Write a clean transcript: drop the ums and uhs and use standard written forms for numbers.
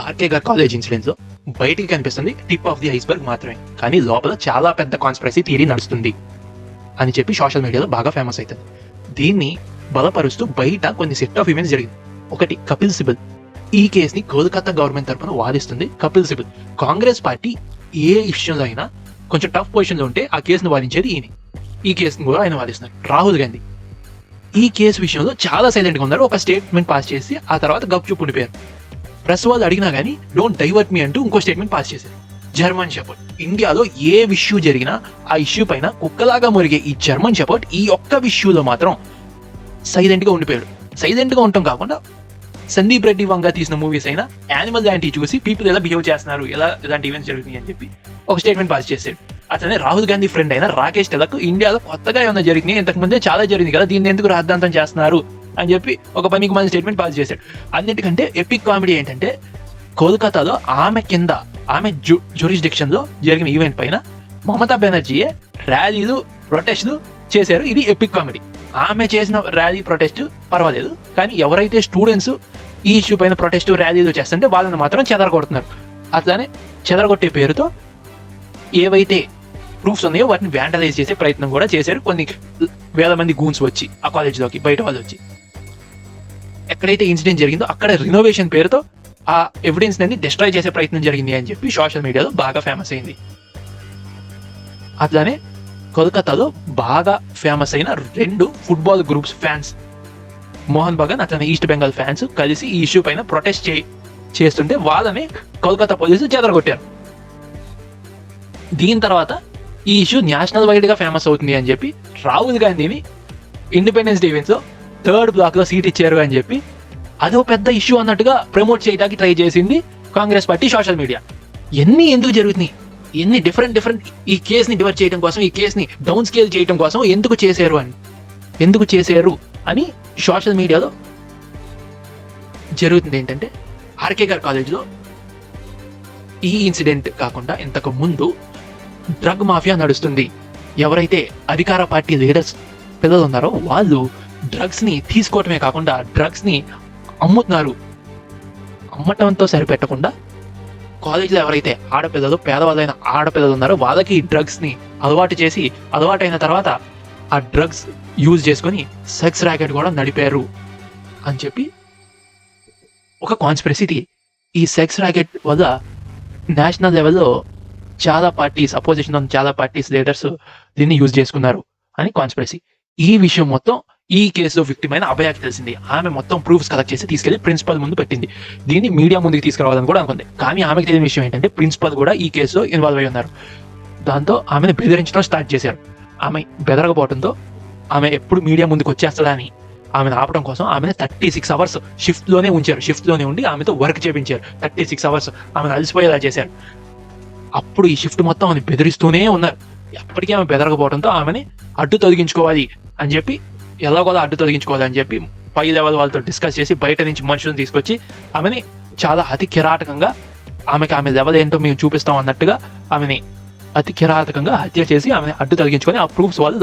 RK గారి college incidents లో బయటికి కనిపిస్తుంది టిప్ ఆఫ్ ది ఐస్బర్గ్ మాత్రమే, కానీ లోపల చాలా పెద్ద కాన్స్పిరసీ థియరీ నడుస్తుంది అని చెప్పి సోషల్ మీడియాలో బాగా ఫేమస్ అవుతుంది. దీన్ని బలపరుస్తూ బయట కొన్ని సెట్ ఆఫ్ ఈవెంట్స్ జరిగింది. ఒకటి కపిల్ సిబల్. ఈ కేసుని కోల్కతా గవర్నమెంట్ తరఫున వాదిస్తుంది కపిల్ సిబల్. కాంగ్రెస్ పార్టీ ఏ ఇష్యూలో అయినా కొంచెం టఫ్ పొజిషన్లో ఉంటే ఆ కేసును వాదించేది ఈయన. ఈ కేసును కూడా ఆయన వాదిస్తున్నారు. రాహుల్ గాంధీ ఈ కేసు విషయంలో చాలా సైలెంట్గా ఉన్నారు. ఒక స్టేట్మెంట్ పాస్ చేసి ఆ తర్వాత గప్చుప్ ఉండిపోయారు. ప్రెస్ వాళ్ళు అడిగినా కానీ డోంట్ డైవర్ట్ మీ అంటూ ఇంకో స్టేట్మెంట్ పాస్ చేశారు. German shepherd. ఇండియాలో ఏ ఇష్యూ జరిగినా ఆ ఇష్యూ పైన కుక్కలాగా మురిగే ఈ జర్మన్ షెపర్డ్ ఈ ఒక్క ఇష్యూలో మాత్రం సైలెంట్గా ఉండిపోయాడు. సైలెంట్గా ఉండటం కాకుండా సందీప్ రెడ్డి వంగ తీసిన మూవీస్ అయినా యానిమల్ యాంటీ చూసి పీపుల్ ఎలా బిహేవ్ చేస్తున్నారు, ఎలా ఇలాంటి ఈవెంట్స్ జరుగుతున్నాయి అని చెప్పి ఒక స్టేట్మెంట్ పాస్ చేశాడు. అతనే రాహుల్ గాంధీ ఫ్రెండ్ అయిన రాకేష్ తెలక్ ఇండియాలో కొత్తగా ఏమైనా జరిగినాయి, ఇంతకు ముందే చాలా జరిగింది కదా, దీన్ని ఎందుకు రాద్ధాంతం చేస్తున్నారు అని చెప్పి ఒక 10 మంది స్టేట్మెంట్ పాస్ చేశాడు. అన్నిటికంటే ఎపిక్ కామెడీ ఏంటంటే కోల్కతాలో ఆమె కింద ఆమె జ్యూరిస్డిక్షన్ లో జరిగిన ఈవెంట్ పైన మమతా బెనర్జీయే ర్యాలీలు ప్రొటెస్ట్లు చేశారు. ఇది ఎపిక్ కామెడీ. ఆమె చేసిన ర్యాలీ ప్రొటెస్ట్ పర్వాలేదు, కానీ ఎవరైతే స్టూడెంట్స్ ఈ ఇష్యూ పైన ప్రొటెస్ట్ ర్యాలీలు చేస్తుంటే వాళ్ళని మాత్రం చెదరగొడుతున్నారు. అట్లానే చెదరగొట్టే పేరుతో ఏవైతే ప్రూఫ్స్ ఉన్నాయో వాటిని వ్యాండలైజ్ చేసే ప్రయత్నం కూడా చేశారు. కొన్ని వేల మంది గూన్స్ వచ్చి ఆ కాలేజ్లోకి బయట వాళ్ళు వచ్చి ఎక్కడైతే ఇన్సిడెంట్ జరిగిందో అక్కడ రినోవేషన్ పేరుతో ఆ ఎవిడెన్స్ ని డిస్ట్రాయ్ చేసే ప్రయత్నం జరిగింది అని చెప్పి సోషల్ మీడియాలో బాగా ఫేమస్ అయింది. అట్లానే కోల్కతాలో బాగా ఫేమస్ అయిన 2 football groups fans Mohan Bagan అతని ఈస్ట్ బెంగాల్ ఫ్యాన్స్ కలిసి ఈ ఇష్యూ పైన ప్రొటెస్ట్ చేస్తుంటే వాళ్ళని కోల్కతా పోలీసులు చెదరగొట్టారు. దీని తర్వాత ఈ ఇష్యూ నేషనల్ వైడ్ గా ఫేమస్ అవుతుంది అని చెప్పి రాహుల్ గాంధీని ఇండిపెండెన్స్ డే ఈవెంట్స్ లో 3rd బ్లాక్ లో సీట్ ఇచ్చారు అని చెప్పి అదో పెద్ద ఇష్యూ అన్నట్టుగా ప్రమోట్ చేయడానికి ట్రై చేసింది కాంగ్రెస్ పార్టీ సోషల్ మీడియా. ఎందుకు జరుగుతున్నాయి, ఎన్ని డిఫరెంట్ ఈ కేసుని డివైడ్ చేయడం కోసం, ఈ కేసుని డౌన్ స్కేల్ చేయడం కోసం ఎందుకు చేశారు అని సోషల్ మీడియాలో జరుగుతుంది. ఏంటంటే ఆర్కే గారి కాలేజ్లో ఈ ఇన్సిడెంట్ కాకుండా ఇంతకు ముందు డ్రగ్ మాఫియా నడుస్తుంది. ఎవరైతే అధికార పార్టీ లీడర్స్ పిల్లలు ఉన్నారో వాళ్ళు డ్రగ్స్ ని తీసుకోవటమే కాకుండా డ్రగ్స్ ని అమ్ముతున్నారు. అమ్మటంతో సరిపెట్టకుండా కాలేజీలో ఎవరైతే ఆడపిల్లలు, పేదవాళ్ళైన ఆడపిల్లలు ఉన్నారో వాళ్ళకి డ్రగ్స్ ని అలవాటైన తర్వాత ఆ డ్రగ్స్ యూజ్ చేసుకొని సెక్స్ ర్యాకెట్ కూడా నడిపారు అని చెప్పి ఒక కాన్స్పిరసీ. ఈ సెక్స్ ర్యాకెట్ వల్ల నేషనల్ లెవెల్లో చాలా పార్టీస్, అపోజిషన్ చాలా పార్టీస్ లీడర్స్ దీన్ని యూజ్ చేసుకున్నారు అని కాన్స్పిరసీ. ఈ విషయం మొత్తం ఈ కేసులో విక్టిమ్ అయిన అభయకి తెలిసింది. ఆమె మొత్తం ప్రూఫ్స్ కలెక్ట్ చేసి తీసుకెళ్లి ప్రిన్సిపల్ ముందు పెట్టింది. దీన్ని మీడియా ముందుకు తీసుకురావాలని కూడా అనుకుంది. కానీ ఆమెకు తెలియని విషయం ఏంటంటే ప్రిన్సిపల్ కూడా ఈ కేసులో ఇన్వాల్వ్ అయి ఉన్నారు. దాంతో ఆమెను బెదిరించడం స్టార్ట్ చేశారు. ఆమె బెదరకపోవడంతో ఆమె ఎప్పుడు మీడియా ముందుకు వచ్చేస్తుందా అని ఆమెను ఆపడం కోసం ఆమెను 36 hours షిఫ్ట్లోనే ఉంచారు. షిఫ్ట్లోనే ఉండి ఆమెతో వర్క్ చేయించారు. 36 hours ఆమెను అలసిపోయేలా చేశారు. అప్పుడు ఈ షిఫ్ట్ మొత్తం ఆమెను బెదిరిస్తూనే ఉన్నారు. ఎప్పటికీ ఆమె బెదరకపోవడంతో ఆమెని అడ్డు తొలగించుకోవాలి అని చెప్పి పై లెవెల్ వాళ్ళతో డిస్కస్ చేసి బయట నుంచి మనుషులను తీసుకొచ్చి ఆమెని చాలా అతి కిరాటకంగా ఆమె లెవెల్ ఏంటో మేము చూపిస్తాం అన్నట్టుగా ఆమెని అతి కిరాటకంగా హత్య చేసి ఆమెను అడ్డు తొలగించుకొని ఆ ప్రూఫ్స్ వాళ్ళు